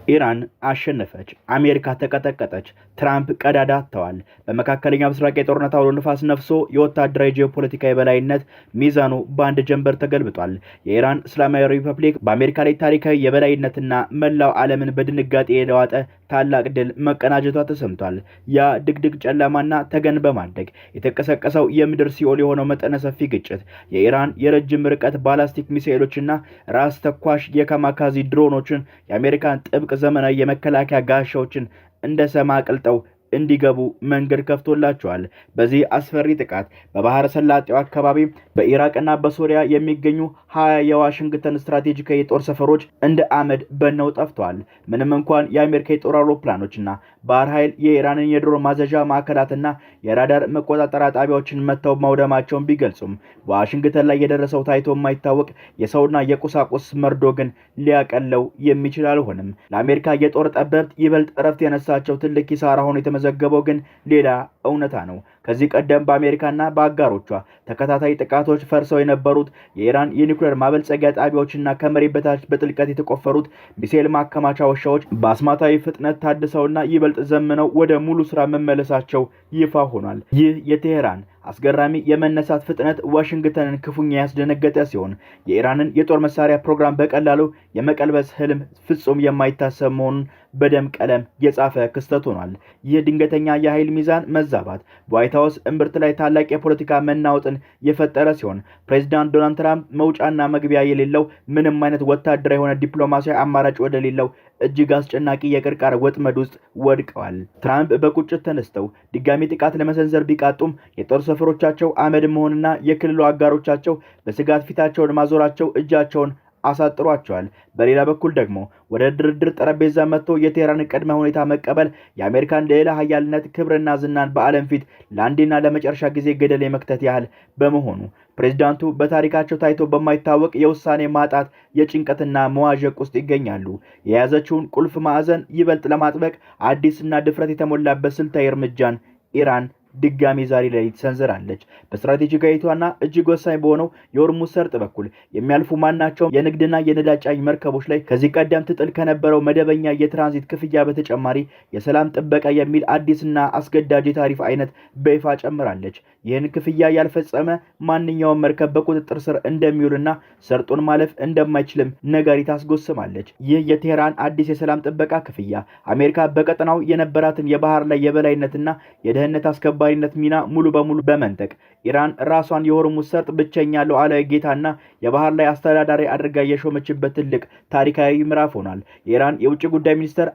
ኢራን አሸነፈች፣ አሜሪካ ተቀጠቀጠች፣ ትራምፕ ቀዳዳ አጥተዋል። በመካከለኛው ምስራቅ የጦርነት አውሎ ንፋስ ነፍሶ የወታደራዊ ጂኦፖለቲካ የበላይነት ሚዛኑ በአንድ ጀንበር ተገልብጧል። የኢራን እስላማዊ ሪፐብሊክ በአሜሪካ ላይ ታሪካዊ የበላይነትና መላው ዓለምን በድንጋጤ የለዋጠ ታላቅ ድል መቀናጀቷ ተሰምቷል። ያ ድቅድቅ ጨለማና ተገን በማድረግ የተቀሰቀሰው የምድር ሲኦል የሆነው መጠነ ሰፊ ግጭት የኢራን የረጅም ርቀት ባላስቲክ ሚሳኤሎችና ራስ ተኳሽ የካማካዚ ድሮኖችን የአሜሪካን ጥብቅ ዘመናዊ የመከላከያ ጋሻዎችን እንደ ሰማ አቅልጠው እንዲገቡ መንገድ ከፍቶላቸዋል። በዚህ አስፈሪ ጥቃት በባህረ ሰላጤው አካባቢ በኢራቅና በሶሪያ የሚገኙ 20 የዋሽንግተን ስትራቴጂካዊ የጦር ሰፈሮች እንደ አመድ በነው ጠፍተዋል። ምንም እንኳን የአሜሪካ የጦር አውሮፕላኖችና ባህር ኃይል የኢራንን የድሮን ማዘዣ ማዕከላትና የራዳር መቆጣጠሪያ ጣቢያዎችን መተው ማውደማቸውን ቢገልጹም በዋሽንግተን ላይ የደረሰው ታይቶ የማይታወቅ የሰውና የቁሳቁስ መርዶ ግን ሊያቀለው የሚችል አልሆነም። ለአሜሪካ የጦር ጠበብት ይበልጥ እረፍት የነሳቸው ትልቅ ኪሳራ ሆኖ የተመዘገበው ግን ሌላ እውነታ ነው። ከዚህ ቀደም በአሜሪካና በአጋሮቿ ተከታታይ ጥቃቶች ፈርሰው የነበሩት የኢራን የኒውክሌር ማበልጸጊያ ጣቢያዎችና ከመሬት በታች በጥልቀት የተቆፈሩት ሚሳኤል ማከማቻ ዋሻዎች በአስማታዊ ፍጥነት ታድሰውና ይበልጥ ዘምነው ወደ ሙሉ ስራ መመለሳቸው ይፋ ሆኗል። ይህ የቴሄራን አስገራሚ የመነሳት ፍጥነት ዋሽንግተንን ክፉኛ ያስደነገጠ ሲሆን የኢራንን የጦር መሳሪያ ፕሮግራም በቀላሉ የመቀልበስ ህልም ፍጹም የማይታሰብ መሆኑን በደም ቀለም የጻፈ ክስተት ሆኗል። ይህ ድንገተኛ የኃይል ሚዛን መዛባት በዋይት ሀውስ እምብርት ላይ ታላቅ የፖለቲካ መናወጥን የፈጠረ ሲሆን ፕሬዚዳንት ዶናልድ ትራምፕ መውጫና መግቢያ የሌለው ምንም አይነት ወታደራዊ የሆነ ዲፕሎማሲያዊ አማራጭ ወደሌለው እጅግ አስጨናቂ የቅርቃር ወጥመድ ውስጥ ወድቀዋል። ትራምፕ በቁጭት ተነስተው ድጋሚ ጥቃት ለመሰንዘር ቢቃጡም የጦር ሰፈሮቻቸው አመድ መሆንና የክልሉ አጋሮቻቸው በስጋት ፊታቸውን ማዞራቸው እጃቸውን አሳጥሯቸዋል። በሌላ በኩል ደግሞ ወደ ድርድር ጠረጴዛ መጥቶ የቴህራን ቅድመ ሁኔታ መቀበል የአሜሪካን ልዕለ ኃያልነት ክብርና ዝናን በዓለም ፊት ለአንዴና ለመጨረሻ ጊዜ ገደል የመክተት ያህል በመሆኑ ፕሬዝዳንቱ በታሪካቸው ታይቶ በማይታወቅ የውሳኔ ማጣት የጭንቀትና መዋዠቅ ውስጥ ይገኛሉ። የያዘችውን ቁልፍ ማዕዘን ይበልጥ ለማጥበቅ አዲስና ድፍረት የተሞላበት ስልታዊ እርምጃን ኢራን ድጋሚ ዛሬ ሌሊት ሰንዝራለች። በስትራቴጂካዊቷና እጅግ ወሳኝ በሆነው የሆርሙዝ ሰርጥ በኩል የሚያልፉ ማናቸውም የንግድና የነዳጅ ጫኝ መርከቦች ላይ ከዚህ ቀደም ትጥል ከነበረው መደበኛ የትራንዚት ክፍያ በተጨማሪ የሰላም ጥበቃ የሚል አዲስና አስገዳጅ የታሪፍ አይነት በይፋ ጨምራለች። ይህን ክፍያ ያልፈጸመ ማንኛውም መርከብ በቁጥጥር ስር እንደሚውልና ሰርጡን ማለፍ እንደማይችልም ነጋሪት አስጎስማለች። ይህ የቴህራን አዲስ የሰላም ጥበቃ ክፍያ አሜሪካ በቀጠናው የነበራትን የባህር ላይ የበላይነትና የደህንነት አስከባሪነት ሚና ሙሉ በሙሉ በመንጠቅ ኢራን ራሷን የሆርሙዝ ሰርጥ ብቸኛ ሉዓላዊ ጌታና የባህር ላይ አስተዳዳሪ አድርጋ የሾመችበት ትልቅ ታሪካዊ ምዕራፍ ሆኗል። የኢራን የውጭ ጉዳይ ሚኒስትር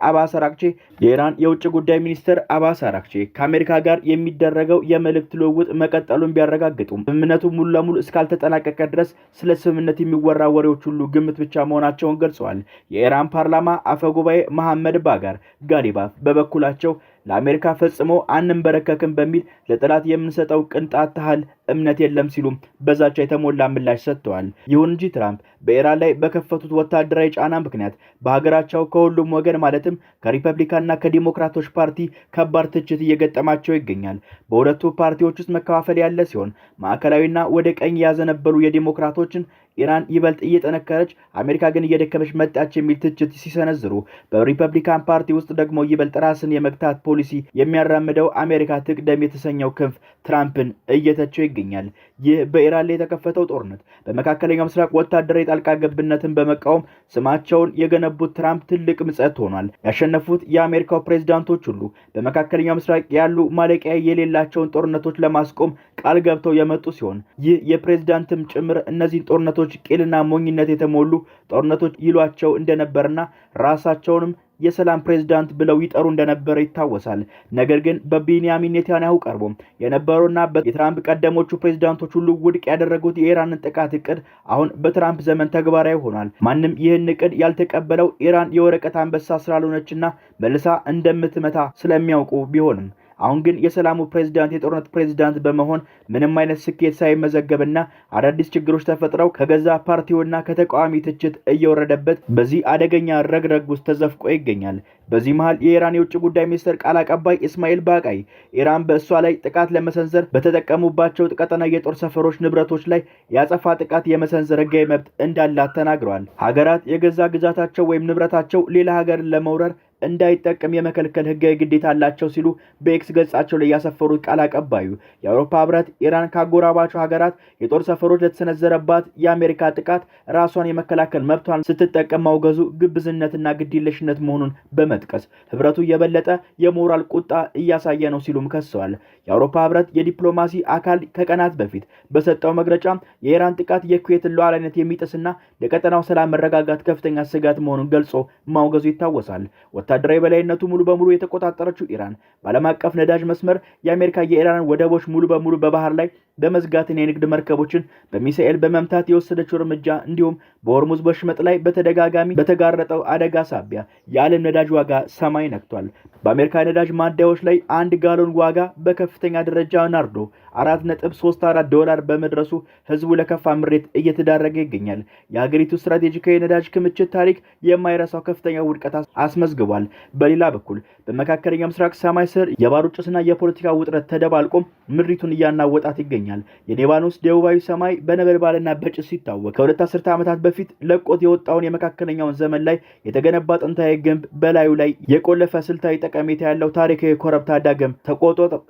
አባስ አራክቺ ከአሜሪካ ጋር የሚደረገው የመልእክት ልውውጥ መቀጠሉን ቢያረጋግጡም ስምምነቱ ሙሉ ለሙሉ እስካልተጠናቀቀ ድረስ ስለ ስምምነት የሚወራ ወሬዎች ሁሉ ግምት ብቻ መሆናቸውን ገልጸዋል። የኢራን ፓርላማ አፈጉባኤ መሐመድ ባጋር ጋሊባፍ በበኩላቸው ለአሜሪካ ፈጽሞ አንንበረከክም በሚል ለጠላት የምንሰጠው ቅንጣት ታህል እምነት የለም ሲሉም በዛቻ የተሞላ ምላሽ ሰጥተዋል። ይሁን እንጂ ትራምፕ በኢራን ላይ በከፈቱት ወታደራዊ ጫና ምክንያት በሀገራቸው ከሁሉም ወገን ማለትም ከሪፐብሊካንና ከዲሞክራቶች ፓርቲ ከባድ ትችት እየገጠማቸው ይገኛል። በሁለቱ ፓርቲዎች ውስጥ መከፋፈል ያለ ሲሆን ማዕከላዊና ወደ ቀኝ ያዘነበሉ የዲሞክራቶችን ኢራን ይበልጥ እየጠነከረች አሜሪካ ግን እየደከመች መጣች የሚል ትችት ሲሰነዝሩ፣ በሪፐብሊካን ፓርቲ ውስጥ ደግሞ ይበልጥ ራስን የመግታት ፖሊሲ የሚያራምደው አሜሪካ ትቅደም የተሰኘው ክንፍ ትራምፕን እየተቸው ይገኛል። ይህ በኢራን ላይ የተከፈተው ጦርነት በመካከለኛው ምስራቅ ወታደራዊ ጣልቃ ገብነትን በመቃወም ስማቸውን የገነቡት ትራምፕ ትልቅ ምጸት ሆኗል። ያሸነፉት የአሜሪካው ፕሬዝዳንቶች ሁሉ በመካከለኛው ምስራቅ ያሉ ማለቂያ የሌላቸውን ጦርነቶች ለማስቆም ቃል ገብተው የመጡ ሲሆን ይህ የፕሬዝዳንትም ጭምር እነዚህን ጦርነቶች ቂልና ሞኝነት የተሞሉ ጦርነቶች ይሏቸው እንደነበርና ራሳቸውንም የሰላም ፕሬዝዳንት ብለው ይጠሩ እንደነበረ ይታወሳል። ነገር ግን በቤንያሚን ኔታንያሁ ቀርቦ የነበሩና የትራምፕ ቀደሞቹ ፕሬዝዳንቶች ሁሉ ውድቅ ያደረጉት የኢራንን ጥቃት እቅድ አሁን በትራምፕ ዘመን ተግባራዊ ሆኗል። ማንም ይህን እቅድ ያልተቀበለው ኢራን የወረቀት አንበሳ ስላልሆነችና መልሳ እንደምትመታ ስለሚያውቁ ቢሆንም አሁን ግን የሰላሙ ፕሬዝዳንት የጦርነት ፕሬዝዳንት በመሆን ምንም አይነት ስኬት ሳይመዘገብና አዳዲስ ችግሮች ተፈጥረው ከገዛ ፓርቲውና ከተቃዋሚ ትችት እየወረደበት በዚህ አደገኛ ረግረግ ውስጥ ተዘፍቆ ይገኛል። በዚህ መሃል የኢራን የውጭ ጉዳይ ሚኒስትር ቃል አቀባይ ኢስማኤል ባቃይ ኢራን በእሷ ላይ ጥቃት ለመሰንዘር በተጠቀሙባቸው ቀጠና የጦር ሰፈሮች ንብረቶች ላይ ያጸፋ ጥቃት የመሰንዘር ሕጋዊ መብት እንዳላት ተናግረዋል። ሀገራት የገዛ ግዛታቸው ወይም ንብረታቸው ሌላ ሀገርን ለመውረር እንዳይጠቀም የመከልከል ሕጋዊ ግዴታ አላቸው ሲሉ በኤክስ ገጻቸው ላይ ያሰፈሩት ቃል አቀባዩ የአውሮፓ ህብረት ኢራን ካጎራባቸው ሀገራት የጦር ሰፈሮች ለተሰነዘረባት የአሜሪካ ጥቃት ራሷን የመከላከል መብቷን ስትጠቀም ማውገዙ ግብዝነትና ግዴለሽነት መሆኑን በመጥቀስ ህብረቱ የበለጠ የሞራል ቁጣ እያሳየ ነው ሲሉም ከሰዋል። የአውሮፓ ህብረት የዲፕሎማሲ አካል ከቀናት በፊት በሰጠው መግለጫ የኢራን ጥቃት የኩዌትን ሉዓላዊነት የሚጥስና ለቀጠናው ሰላም መረጋጋት ከፍተኛ ስጋት መሆኑን ገልጾ ማውገዙ ይታወሳል። ወታደራዊ በላይነቱ ሙሉ በሙሉ የተቆጣጠረችው ኢራን በዓለም አቀፍ ነዳጅ መስመር የአሜሪካ የኢራን ወደቦች ሙሉ በሙሉ በባህር ላይ በመዝጋትና የንግድ መርከቦችን በሚሳኤል በመምታት የወሰደችው እርምጃ እንዲሁም በሆርሙዝ ወሽመጥ ላይ በተደጋጋሚ በተጋረጠው አደጋ ሳቢያ የዓለም ነዳጅ ዋጋ ሰማይ ነክቷል። በአሜሪካ ነዳጅ ማደያዎች ላይ 1 ጋሎን ዋጋ በከፍተኛ ደረጃ ናርዶ $4.34 በመድረሱ ህዝቡ ለከፋ ምሬት እየተዳረገ ይገኛል። የሀገሪቱ ስትራቴጂካዊ ነዳጅ ክምችት ታሪክ የማይረሳው ከፍተኛ ውድቀት አስመዝግቧል። በሌላ በኩል በመካከለኛው ምስራቅ ሰማይ ስር የባሩድ ጭስና የፖለቲካ ውጥረት ተደባልቆ ምድሪቱን እያናወጣት ይገኛል። የሊባኖስ ደቡባዊ ሰማይ በነበልባልና በጭስ ሲታወቅ ከሁለት አስርተ ዓመታት በፊት ለቆት የወጣውን የመካከለኛውን ዘመን ላይ የተገነባ ጥንታዊ ግንብ በላዩ ላይ የቆለፈ ስልታዊ ጠቀሜታ ያለው ታሪካዊ ኮረብታ ዳግም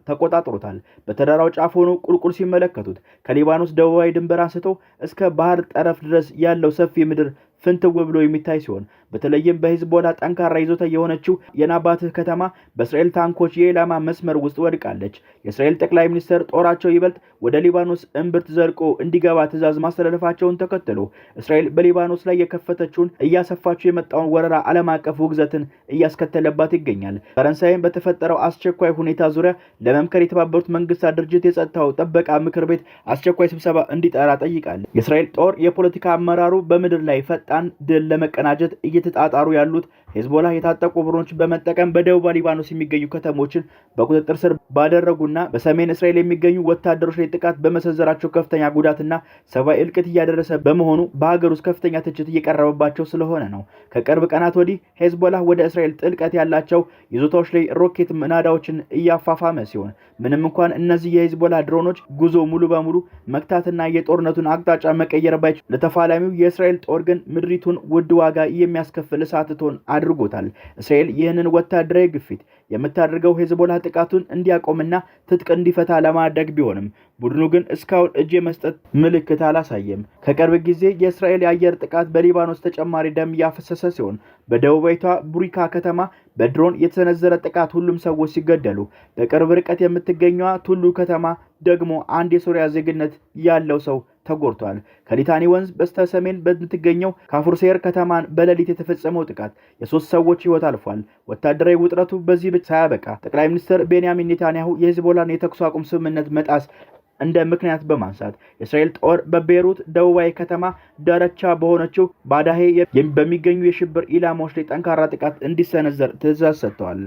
ተቆጣጥሮታል። በተራራው ጫፍ ሆኖ ቁልቁል ሲመለከቱት ከሊባኖስ ደቡባዊ ድንበር አንስቶ እስከ ባህር ጠረፍ ድረስ ያለው ሰፊ ምድር ፍንትው ብሎ የሚታይ ሲሆን በተለይም በሂዝቦላ ጠንካራ ይዞታ የሆነችው የናባትህ ከተማ በእስራኤል ታንኮች የኢላማ መስመር ውስጥ ወድቃለች። የእስራኤል ጠቅላይ ሚኒስትር ጦራቸው ይበልጥ ወደ ሊባኖስ እምብርት ዘልቆ እንዲገባ ትዕዛዝ ማስተላለፋቸውን ተከትሎ እስራኤል በሊባኖስ ላይ የከፈተችውን እያሰፋችው የመጣውን ወረራ ዓለም አቀፍ ውግዘትን እያስከተለባት ይገኛል። ፈረንሳይም በተፈጠረው አስቸኳይ ሁኔታ ዙሪያ ለመምከር የተባበሩት መንግስታት ድርጅት የጸጥታው ጥበቃ ምክር ቤት አስቸኳይ ስብሰባ እንዲጠራ ጠይቃለች። የእስራኤል ጦር የፖለቲካ አመራሩ በምድር ላይ ፈጣን ድል ለመቀናጀት እየተጣጣሩ ያሉት ሂዝቦላ የታጠቁ ቡድኖች በመጠቀም በደቡብ ሊባኖስ የሚገኙ ከተሞችን በቁጥጥር ስር ባደረጉና በሰሜን እስራኤል የሚገኙ ወታደሮች ላይ ጥቃት በመሰንዘራቸው ከፍተኛ ጉዳትና ሰብአዊ እልቂት እያደረሰ በመሆኑ በሀገር ውስጥ ከፍተኛ ትችት እየቀረበባቸው ስለሆነ ነው። ከቅርብ ቀናት ወዲህ ሂዝቦላ ወደ እስራኤል ጥልቀት ያላቸው ይዞታዎች ላይ ሮኬት ናዳዎችን እያፋፋመ ሲሆን ምንም እንኳን እነዚህ የሂዝቦላ ድሮኖች ጉዞ ሙሉ በሙሉ መክታትና የጦርነቱን አቅጣጫ መቀየር ባይችሉ ለተፋላሚው የእስራኤል ጦር ግን ምድሪቱን ውድ ዋጋ የሚያስከፍል እሳት ትሆን አድርጎታል። እስራኤል ይህንን ወታደራዊ ግፊት የምታደርገው ሂዝቦላ ጥቃቱን እንዲያቆምና ትጥቅ እንዲፈታ ለማድረግ ቢሆንም ቡድኑ ግን እስካሁን እጅ የመስጠት ምልክት አላሳየም። ከቅርብ ጊዜ የእስራኤል የአየር ጥቃት በሊባኖስ ተጨማሪ ደም ያፈሰሰ ሲሆን በደቡባዊቷ ቡሪካ ከተማ በድሮን የተሰነዘረ ጥቃት ሁሉም ሰዎች ሲገደሉ፣ በቅርብ ርቀት የምትገኘዋ ቱሉ ከተማ ደግሞ አንድ የሶሪያ ዜግነት ያለው ሰው ተጎድቷል። ከሊታኒ ወንዝ በስተሰሜን በምትገኘው ካፉርሴር ከተማን በሌሊት የተፈጸመው ጥቃት የ3 ሰዎች ሕይወት አልፏል። ወታደራዊ ውጥረቱ በዚህ ብቻ ሳያበቃ ጠቅላይ ሚኒስትር ቤንያሚን ኔታንያሁ የሂዝቦላን የተኩስ አቁም ስምምነት መጣስ እንደ ምክንያት በማንሳት የእስራኤል ጦር በቤይሩት ደቡባዊ ከተማ ዳርቻ በሆነችው ባዳሄ በሚገኙ የሽብር ኢላማዎች ላይ ጠንካራ ጥቃት እንዲሰነዘር ትዕዛዝ ሰጥተዋል።